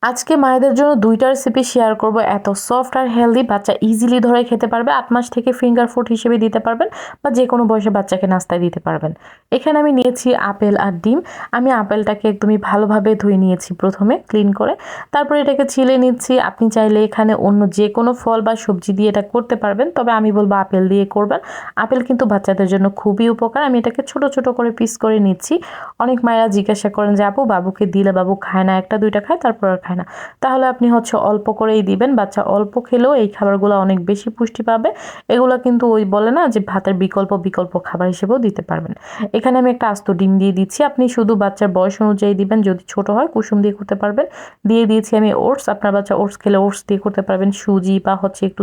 আজকে মায়েদের জন্য ২টা রেসিপি শেয়ার করব। এত সফট আর হেলদি, বাচ্চা ইজিলি ধরে খেতে পারবে। ৮ মাস থেকে ফিঙ্গার ফুড হিসেবে দিতে পারবেন বা যেকোনো বয়সে বাচ্চাকে নাস্তায় দিতে পারবেন। এখানে আমি নিয়েছি আপেল আর ডিম। আমি আপেলটাকে একদমই ভালোভাবে ধুয়ে নিয়েছি প্রথমে ক্লিন করে। তারপরে এটাকে ছিলে নিচ্ছি। আপনি চাইলে এখানে অন্য যেকোনো ফল বা সবজি দিয়ে এটা করতে পারবেন। তবে আমি বলবো আপেল দিয়ে করবেন। আপেল কিন্তু বাচ্চাদের জন্য খুবই উপকার। আমি এটাকে ছোট, ছোট করে পিস করে নিচ্ছি। অনেক মায়েরা জিজ্ঞাসা করেন যে আপু বাবুকে দিলে বাবু খায় না, ১টা ২টা খায় তারপর আর খায় না। তাহলে আপনি অল্প করেই দিবেন। বাচ্চা অল্প খেলেও এই খাবারগুলো অনেক বেশি পুষ্টি পাবে। এগুলো কিন্তু ওই বলে না যে ভাতের বিকল্প খাবার হিসেবেও দিতে পারবেন। এখানে আমি একটা আস্ত ডিম দিয়ে দিচ্ছি। আপনি শুধু বাচ্চার বয়স অনুযায়ী দিবেন। যদি ছোট হয় কুসুম দিয়ে করতে পারবেন। দিয়ে দিয়েছি আমি ওটস। আপনার বাচ্চা ওটস খেলে ওটস দিয়ে করতে পারবেন। সুজি বা একটু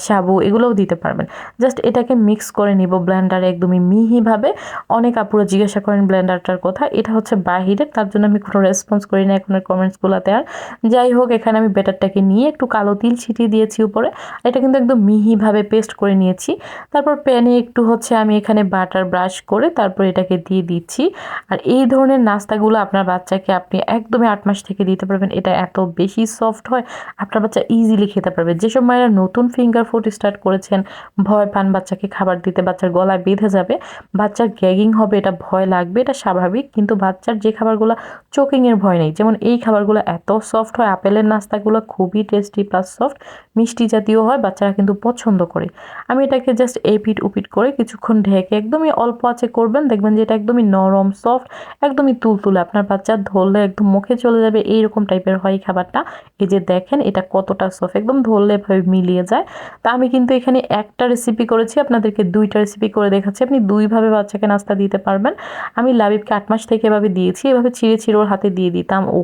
সাবু এগুলোও দিতে পারবেন। জাস্ট এটাকে মিক্স করে নিব ব্লেন্ডারে একদমই মিহিভাবে। অনেক আপুরা জিজ্ঞাসা করেন ব্লেন্ডারটার কথা। এটা বাহিরের, তার জন্য আমি কোনো রেসপন্স করি না এখন কমেন্টসগুলোতে আর। যাই হোক, এখানে আমি ব্যাটারটাকে নিয়ে একটু কালো তিল ছিটিয়ে দিয়েছি উপরে। এটা কিন্তু একদম মিহিভাবে পেস্ট করে নিয়েছি। তারপর প্যানে একটু আমি এখানে বাটার ব্রাশ করে তারপর এটাকে দিয়ে দিচ্ছি। আর এই ধরনের নাস্তাগুলো আপনার বাচ্চাকে আপনি একদমই ৮ মাস থেকে দিতে পারবেন। এটা এত বেশি সফট হয়, আপনার বাচ্চা ইজিলি খেতে পারবে। যেসব মায়েরা নতুন ফিঙ্গার ফুড স্টার্ট করেছেন, ভয় পান বাচ্চাকে খাবার দিতে, বাচ্চার গলায় বেঁধে যাবে, বাচ্চার গ্যাগিং হবে, এটা ভয় লাগবে, এটা স্বাভাবিক। কিন্তু বাচ্চার যে খাবারগুলো চোকিংয়ের ভয় নেই, যেমন এই খাবারগুলো এত সফট হয়, আপেলের নাস্তাগুলো খুবই টেস্টি প্লাস সফট, মিষ্টি জাতীয় হয়, বাচ্চারা কিন্তু পছন্দ করে। আমি এটাকে জাস্ট এপিট উপিট করে কিছুক্ষণ ঢেকে একদমই অল্প আঁচে করবেন। দেখবেন যে এটা একদমই নরম সফট, একদমই তুলতুলে। আপনার বাচ্চা ধরলে একদম মুখে চলে যাবে এইরকম টাইপের হয় এই খাবারটা। এই যে দেখেন এটা কতটা সফট, একদম ধরলে এভাবে মিলিয়ে যায়। তা আমি কিন্তু এখানে একটা রেসিপি করেছি, আপনাদেরকে 2টা রেসিপি করে দেখাচ্ছি। আপনি 2ভাবে বাচ্চাকে নাস্তা দিতে পারবেন। আমি লাবিবকে ৮ মাস থেকে এভাবে দিয়েছি। এভাবে ছিঁড়ে ছিঁড়ে ওর হাতে দিয়ে দিতাম। ও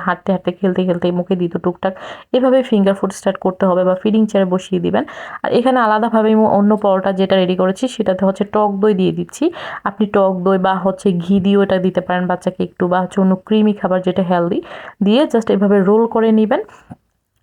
হাঁটতে হাঁটতে খেলতে খেলতে মুখে দিত টুকটাক। এভাবে ফিঙ্গার ফুড স্টার্ট করতে হবে বা ফিডিং চেয়ারে বসিয়ে দিবেন। আর এখানে আলাদাভাবে আমি অন্য পরোটা যেটা রেডি করেছি সেটাতে টক দই দিয়ে দিচ্ছি। আপনি টক দই বা ঘি দিয়েও এটা দিতে পারেন বাচ্চাকে একটু, বা অন্য ক্রিমি খাবার যেটা হেলদি দিয়ে জাস্ট এভাবে রোল করে নিবেন।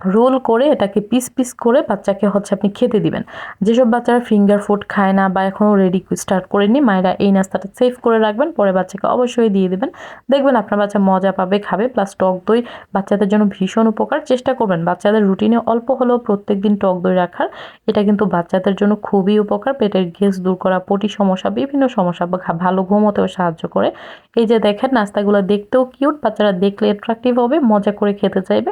রোল করে এটাকে পিস পিস করে বাচ্চাকে আপনি খেতে দিবেন। যেসব বাচ্চারা ফিঙ্গার ফুড খায় না বা এখনও রেডি স্টার্ট করেনি, মায়েরা এই নাস্তাটা সেভ করে রাখবেন, পরে বাচ্চাকে অবশ্যই দিয়ে দেবেন। দেখবেন আপনার বাচ্চা মজা পাবে, খাবে। প্লাস টক দই বাচ্চাদের জন্য ভীষণ উপকার। চেষ্টা করবেন বাচ্চাদের রুটিনে অল্প হলেও প্রত্যেকদিন টক দই রাখার। এটা কিন্তু বাচ্চাদের জন্য খুবই উপকার। পেটের গ্যাস দূর করা, পটি সমস্যা, বিভিন্ন সমস্যা বা ভালো ঘুমোতেও সাহায্য করে। এই যে দেখেন নাস্তাগুলো দেখতেও কিউট, বাচ্চারা দেখলে অ্যাট্রাকটিভ হবে, মজা করে খেতে চাইবে।